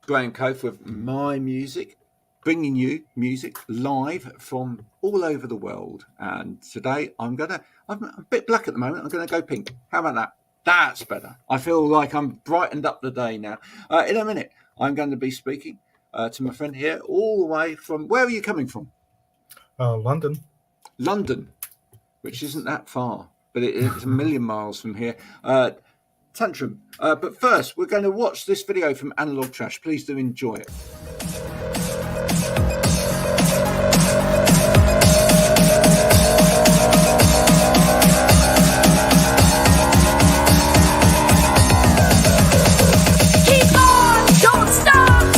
Graham Cofe with my music, bringing you music live from all over the world. And today I'm a bit black at the moment. I'm going to go pink. How about that? That's better. I feel like I'm brightened up the day now. In a minute, I'm going to be speaking to my friend here all the way from, where are you coming from? London. London, which isn't that far, but it's a million miles from here. Tantrum. But first, we're going to watch this video from Analog Trash. Please do enjoy it. Keep on, don't stop.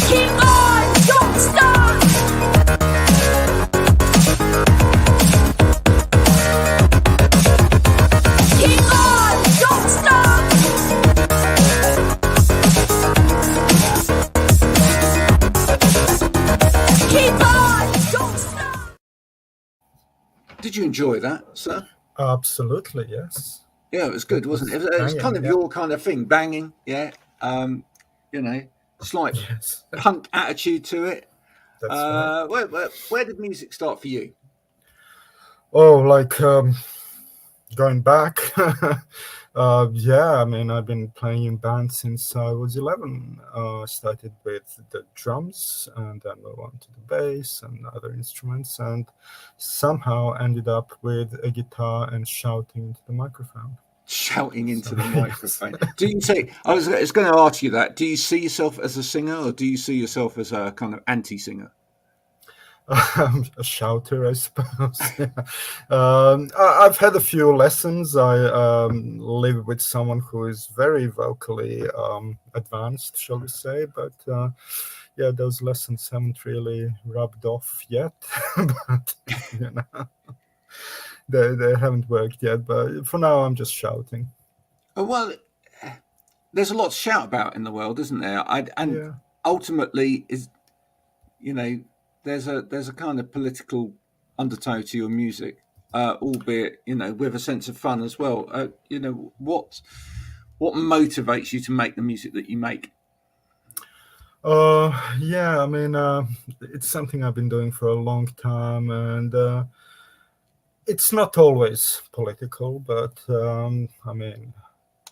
Keep on, don't stop. Keep on, don't stop. Keep on, don't stop. Did you enjoy that, sir? Absolutely, yes. Yeah, it was good, wasn't it? It was kind of your kind of thing, banging, yeah. Slight Yes. punk attitude to it. That's right. Where did music start for you? Oh, like going back. Yeah, I mean, I've been playing in bands since I was 11. I started with the drums and then moved on to the bass and other instruments, and somehow ended up with a guitar and shouting into the microphone. Shouting into the microphone. Do you say? I was going to ask you that. Do you see yourself as a singer, or do you see yourself as a kind of anti-singer? A shouter, I suppose. Yeah. I've had a few lessons. I live with someone who is very vocally advanced, shall we say, but yeah, those lessons haven't really rubbed off yet. But you know, they haven't worked yet. But for now, I'm just shouting. Oh, well, there's a lot to shout about in the world, isn't there? Yeah. Ultimately, there's a kind of political undertow to your music, albeit with a sense of fun as well. What motivates you to make the music that you make? Yeah, I mean, it's something I've been doing for a long time, and it's not always political, but I mean,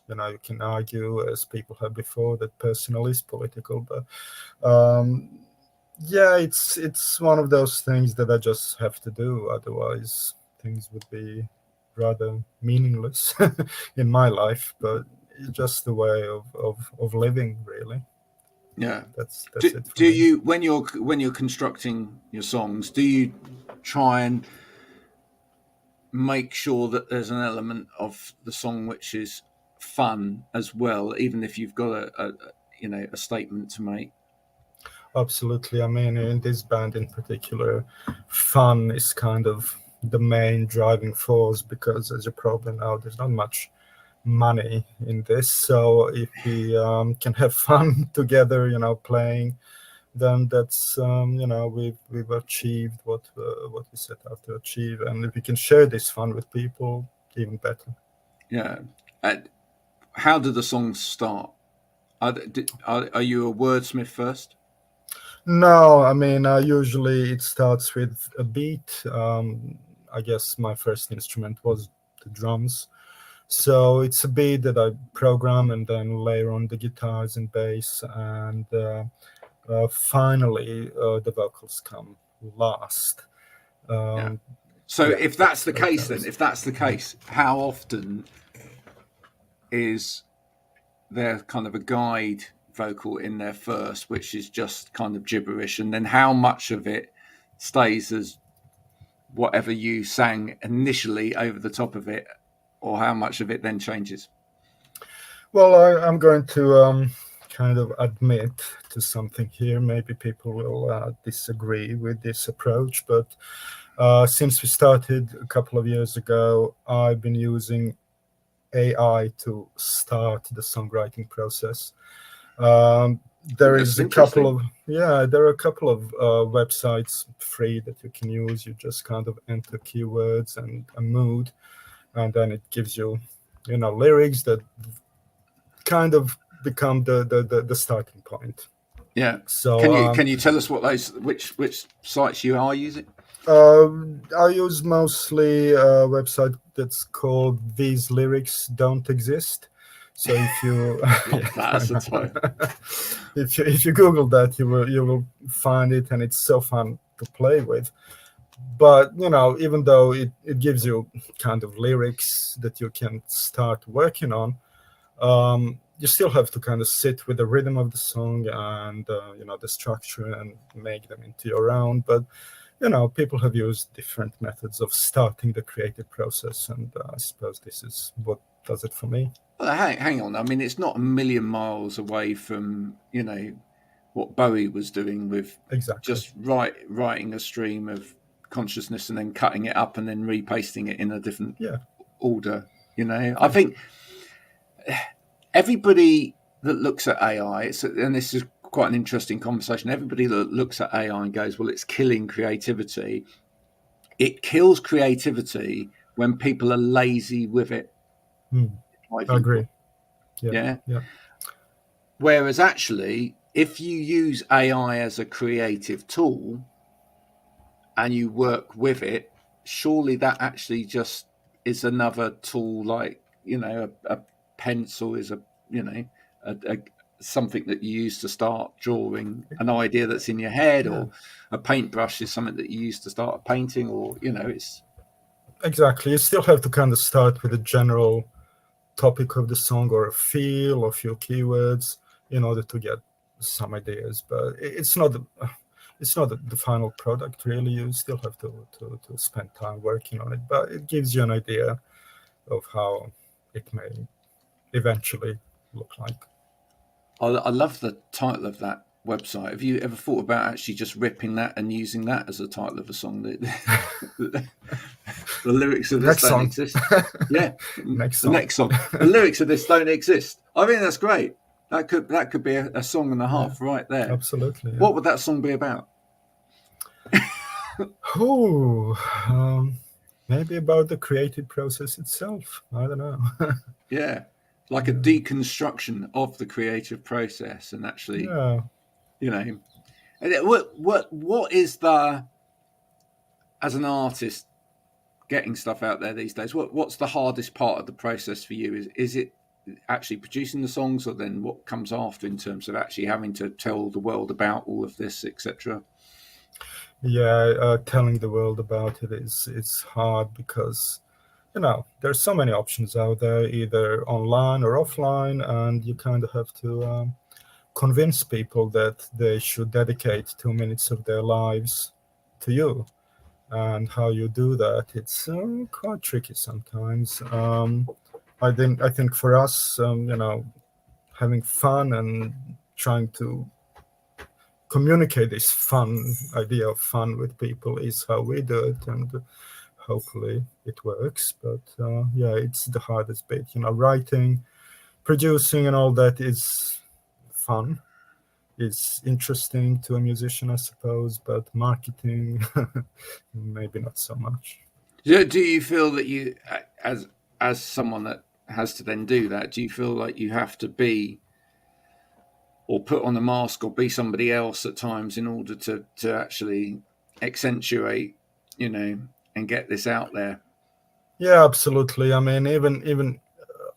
you can argue, as people have before, that personal is political, but yeah, it's one of those things that I just have to do. Otherwise, things would be rather meaningless in my life. But it's just the way of living, really. Yeah, that's do, it. For do me. you when you're constructing your songs, do you try and make sure that there's an element of the song which is fun as well, even if you've got a statement to make? Absolutely. I mean, in this band in particular, fun is kind of the main driving force, because as you probably know, there's not much money in this. So if we can have fun together, playing, then that's we've achieved what we set out to achieve. And if we can share this fun with people, even better. Yeah. How do the songs start? Are you a wordsmith first? No, I mean, usually it starts with a beat. I guess my first instrument was the drums. So it's a beat that I program and then layer on the guitars and bass. And finally, the vocals come last. Yeah. So if that's the case, how often is there kind of a guide vocal in there first, which is just kind of gibberish, and then how much of it stays as whatever you sang initially over the top of it, or how much of it then changes? Well, I'm going to kind of admit to something here. Maybe people will disagree with this approach, but since we started a couple of years ago, I've been using AI to start the songwriting process. There are a couple of websites free that you can use. You just kind of enter keywords and a mood, and then it gives you, lyrics that kind of become the starting point. Yeah. So Can you tell us what those which sites you are using? I use mostly a website that's called These Lyrics Don't Exist. So if you That's the time. if you Google that, you will find it, and it's so fun to play with. But even though it gives you kind of lyrics that you can start working on, you still have to kind of sit with the rhythm of the song and the structure and make them into your own. But people have used different methods of starting the creative process, and I suppose this is what does it for me. Well, hang on. I mean, it's not a million miles away from what Bowie was doing with Exactly. just writing a stream of consciousness and then cutting it up and then repasting it in a different order. I think everybody that looks at AI, and this is quite an interesting conversation. Everybody that looks at AI and goes, well, it's killing creativity. It kills creativity when people are lazy with it. I agree. Yeah. Whereas actually, if you use AI as a creative tool and you work with it, surely that actually just is another tool, like a pencil is a something that you use to start drawing an idea that's in your head, or a paintbrush is something that you use to start a painting, or it's exactly. You still have to kind of start with a general topic of the song or a feel or a few keywords in order to get some ideas, but it's not the final product really. You still have to spend time working on it, but it gives you an idea of how it may eventually look like. I love the title of that website. Have you ever thought about actually just ripping that and using that as a title of a song? The lyrics of this don't exist. Yeah, Next song. The lyrics of this don't exist. I think that's great. That could be a song and a half right there. Absolutely. Yeah. What would that song be about? Maybe about the creative process itself. I don't know. Yeah, like a deconstruction of the creative process, and actually, what is the, as an artist, getting stuff out there these days? What's the hardest part of the process for you? Is it actually producing the songs, or then what comes after in terms of actually having to tell the world about all of this, etc.? Telling the world about it it's hard because there's so many options out there, either online or offline, and you kind of have to convince people that they should dedicate 2 minutes of their lives to you. And how you do that, it's quite tricky sometimes. I think for us, having fun and trying to communicate this fun idea of fun with people is how we do it, and hopefully it works. But it's the hardest bit. Writing, producing, and all that is fun. It's interesting to a musician, I suppose, but marketing, maybe not so much. Do you feel that you, as someone that has to then do that, do you feel like you have to be, or put on a mask, or be somebody else at times in order to actually accentuate, and get this out there? Yeah, absolutely. I mean, even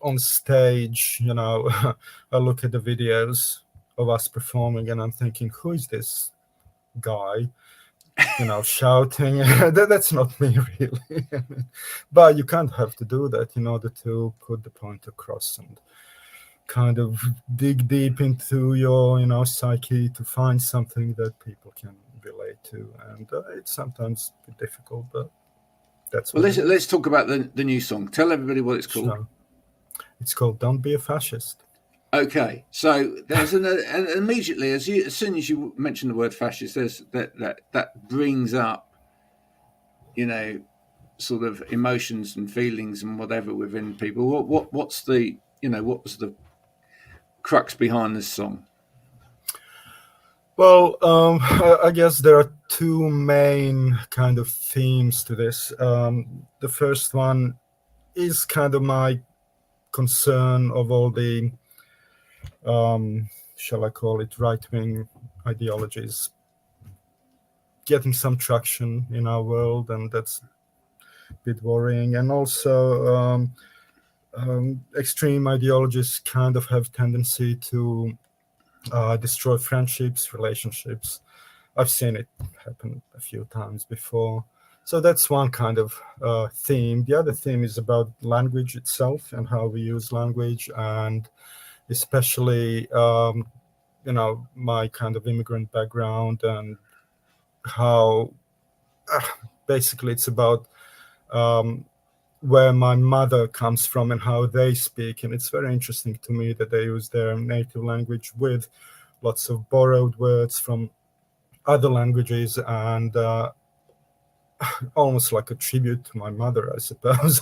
on stage, I look at the videos of us performing and I'm thinking, who is this guy, shouting? That's not me, really. But you can't have to do that in order to put the point across and kind of dig deep into your psyche to find something that people can relate to, and it's sometimes difficult, but that's well. Let's talk about the new song. Tell everybody what it's called. Sure. It's called "Don't Be a Fascist." Okay, so there's and immediately as soon as you mention the word fascist, there's that brings up sort of emotions and feelings and whatever within people. What's the what was the crux behind this song? Well, I guess there are two main kind of themes to this. The first one is kind of my concern of all the, shall I call it, right-wing ideologies getting some traction in our world, and that's a bit worrying. And also, extreme ideologies kind of have tendency to destroy friendships, relationships. I've seen it happen a few times before. So that's one kind of theme. The other theme is about language itself and how we use language, and especially, my kind of immigrant background, and how basically it's about where my mother comes from and how they speak. And it's very interesting to me that they use their native language with lots of borrowed words from other languages, and almost like a tribute to my mother, I suppose.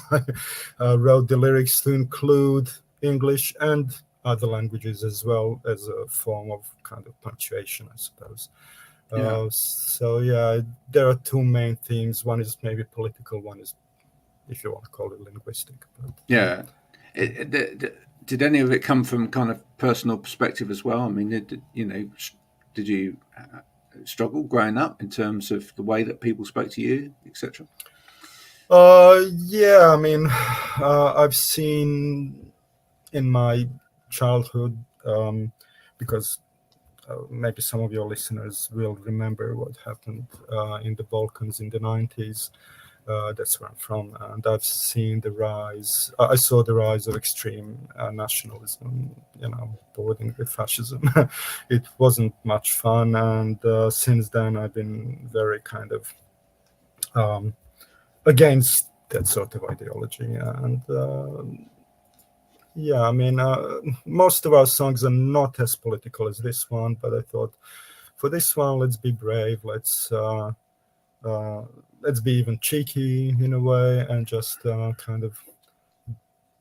I wrote the lyrics to include English and other languages as well, as a form of kind of punctuation, I suppose. Yeah. So yeah, there are two main themes. One is maybe political, one is, if you want to call it, linguistic. But, Yeah. Did any of it come from kind of personal perspective as well? I mean, did you struggle growing up in terms of the way that people spoke to you, etc.? Yeah, I mean, I've seen in my childhood, because maybe some of your listeners will remember what happened in the Balkans in the 90s. That's where I'm from, and I've seen the rise. I saw the rise of extreme nationalism, boarding with fascism. It wasn't much fun, and since then I've been very kind of against that sort of ideology. And yeah, I mean, most of our songs are not as political as this one, but I thought for this one, let's be brave. Let's be even cheeky in a way, and just kind of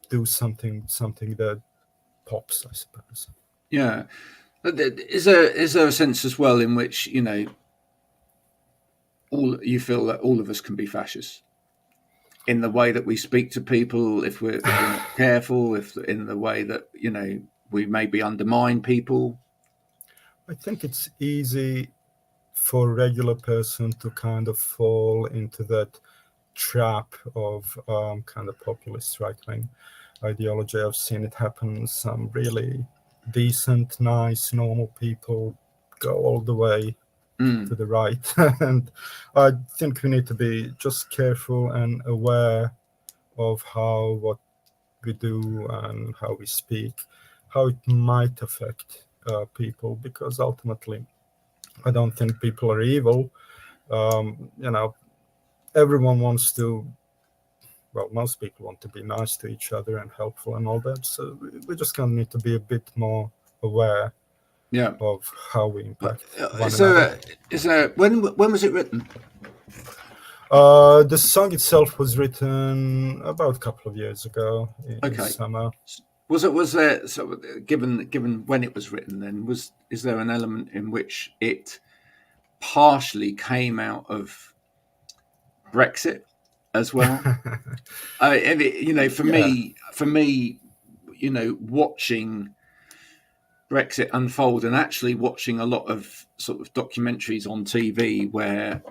do something that pops, I suppose. Yeah. Is there a sense as well in which all you feel that all of us can be fascists in the way that we speak to people, if we're not careful, if in the way that we maybe undermine people? I think it's easy for a regular person to kind of fall into that trap of kind of populist right-wing ideology. I've seen it happen. Some really decent, nice, normal people go all the way to the right. And I think we need to be just careful and aware of what we do and how we speak, how it might affect people, because ultimately I don't think people are evil. Everyone wants to, well, most people want to be nice to each other and helpful and all that. So we just kind of need to be a bit more aware of how we impact one another. When was it written? The song itself was written about a couple of years ago in summer. Was there, so given when it was written, then is there an element in which it partially came out of Brexit as well? For me, watching Brexit unfold and actually watching a lot of sort of documentaries on TV where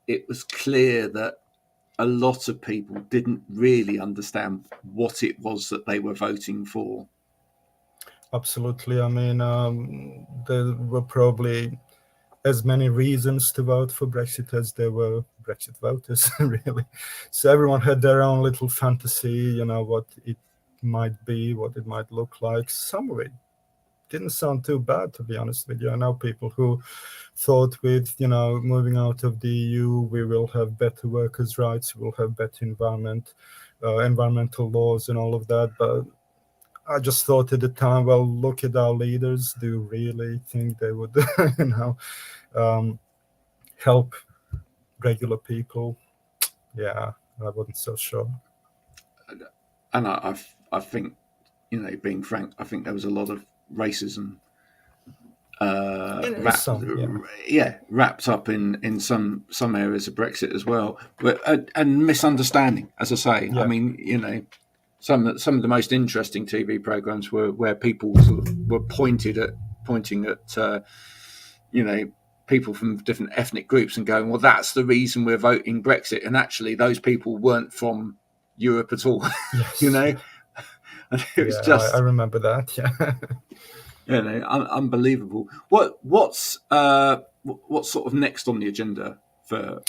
it was clear that a lot of people didn't really understand what it was that they were voting for. Absolutely. I mean, there were probably as many reasons to vote for Brexit as there were Brexit voters, really. So everyone had their own little fantasy, what it might be, what it might look like. Some of it didn't sound too bad, to be honest with you. I know people who thought with, moving out of the EU, we will have better workers' rights, we will have better environmental laws and all of that. But I just thought at the time, well, look at our leaders. Do you really think they would, help regular people? Yeah, I wasn't so sure. And I think, being frank, I think there was a lot of racism wrapped up in some areas of Brexit as well, but and misunderstanding, as I say. Yeah. I mean, you know, some of the most interesting TV programs were where people sort of were pointing at you know, people from different ethnic groups and going, well, that's the reason we're voting Brexit, and actually those people weren't from Europe at all. Yes. You know, and it was just I remember that. Yeah. you know, unbelievable. What's sort of next on the agenda for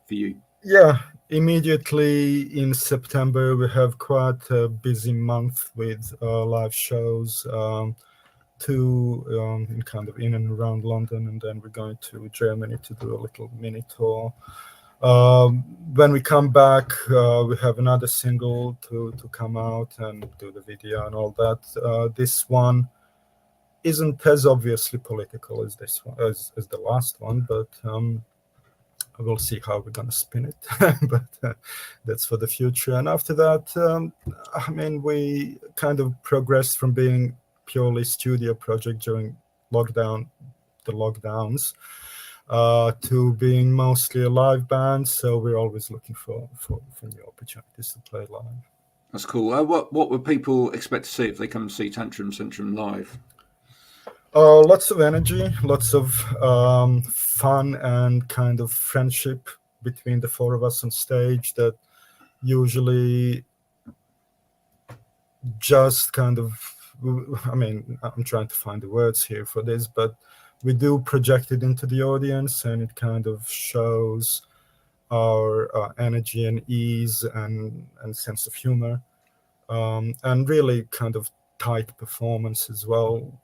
you? Yeah, immediately in September we have quite a busy month with live shows. Two in kind of in and around London, and then we're going to Germany to do a little mini tour. When we come back, we have another single to come out and do the video and all that. This one isn't as obviously political as this one, as the last one, but we'll see how we're gonna spin it. But that's for the future. And after that, I mean, we kind of progressed from being purely studio project during the lockdowns, to being mostly a live band. So we're always looking for new opportunities to play live. That's cool. What would people expect to see if they come to see Tantrum Zentrum live? Lots of energy, lots of fun and kind of friendship between the four of us on stage that usually just kind of, I mean, I'm trying to find the words here for this, but we do project it into the audience, and it kind of shows our energy and ease and sense of humor, and really kind of tight performance as well.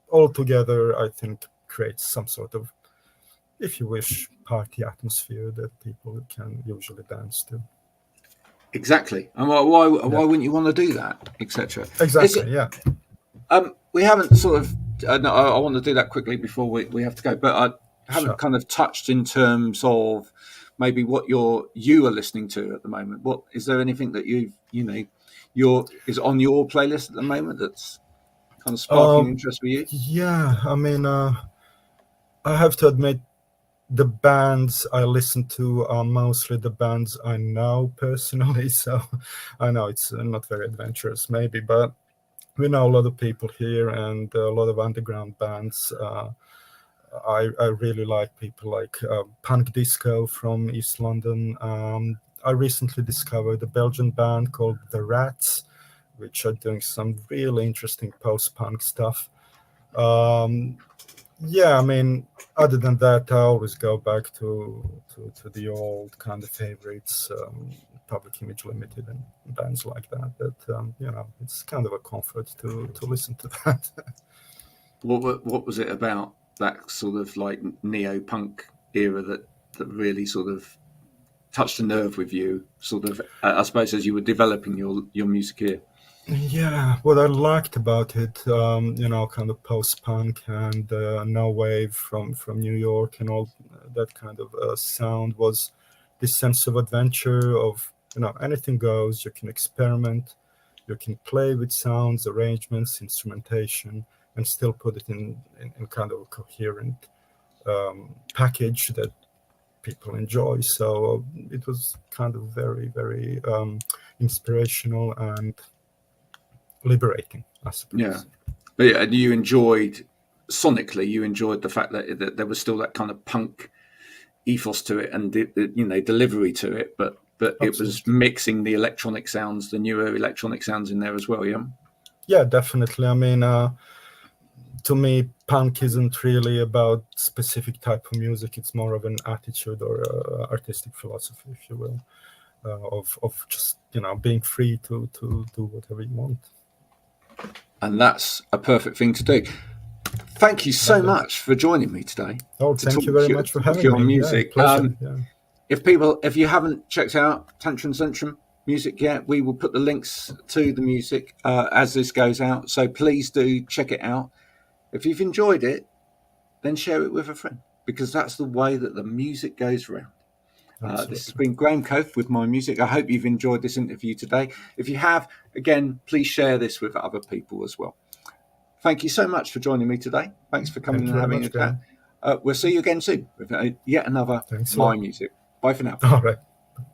All together, I think, creates some sort of, if you wish, party atmosphere that people can usually dance to. Exactly. And why wouldn't you want to do that, etc.? Exactly. Yeah. We haven't sort of. No, I want to do that quickly before we have to go, but I haven't kind of touched in terms of maybe what you are listening to at the moment. What is there anything that is on your playlist at the moment that's kind of sparking interest for you? Yeah, I mean, I have to admit, the bands I listen to are mostly the bands I know personally. So I know it's not very adventurous, maybe, but we know a lot of people here and a lot of underground bands. I really like people like Punk Disco from East London. I recently discovered a Belgian band called The Rats, which are doing some really interesting post-punk stuff. Yeah, I mean, other than that, I always go back to the old kind of favorites, Public Image Limited and bands like that. But it's kind of a comfort to listen to that. What was it about that sort of like neo-punk era that really sort of touched a nerve with you? Sort of, I suppose, as you were developing your music here. Yeah, what I liked about it, kind of post-punk and no wave from New York and all that kind of sound, was this sense of adventure of, anything goes. You can experiment, you can play with sounds, arrangements, instrumentation, and still put it in kind of a coherent package that people enjoy. So it was kind of very, very inspirational and liberating, I suppose. Yeah, but yeah, and you enjoyed the fact that there was still that kind of punk ethos to it and delivery to it, but Absolutely. It was mixing the electronic sounds, the newer electronic sounds in there as well. Yeah, definitely. I mean, to me, punk isn't really about specific type of music. It's more of an attitude or artistic philosophy, if you will, of just being free to do whatever you want. And that's a perfect thing to do. Thank you so much for joining me today. Oh, thank you very much for having me. On music. Yeah, yeah. If you haven't checked out Tantrum Zentrum music yet, we will put the links to the music as this goes out. So please do check it out. If you've enjoyed it, then share it with a friend, because that's the way that the music goes around. This has been Graham Coath with My Music. I hope you've enjoyed this interview today. If you have, again, please share this with other people as well. thank you so much for joining me today. Thanks for coming Thank and you having very a much, chat. We'll see you again soon with yet another Thanks a My lot. Music. Bye for now. All right.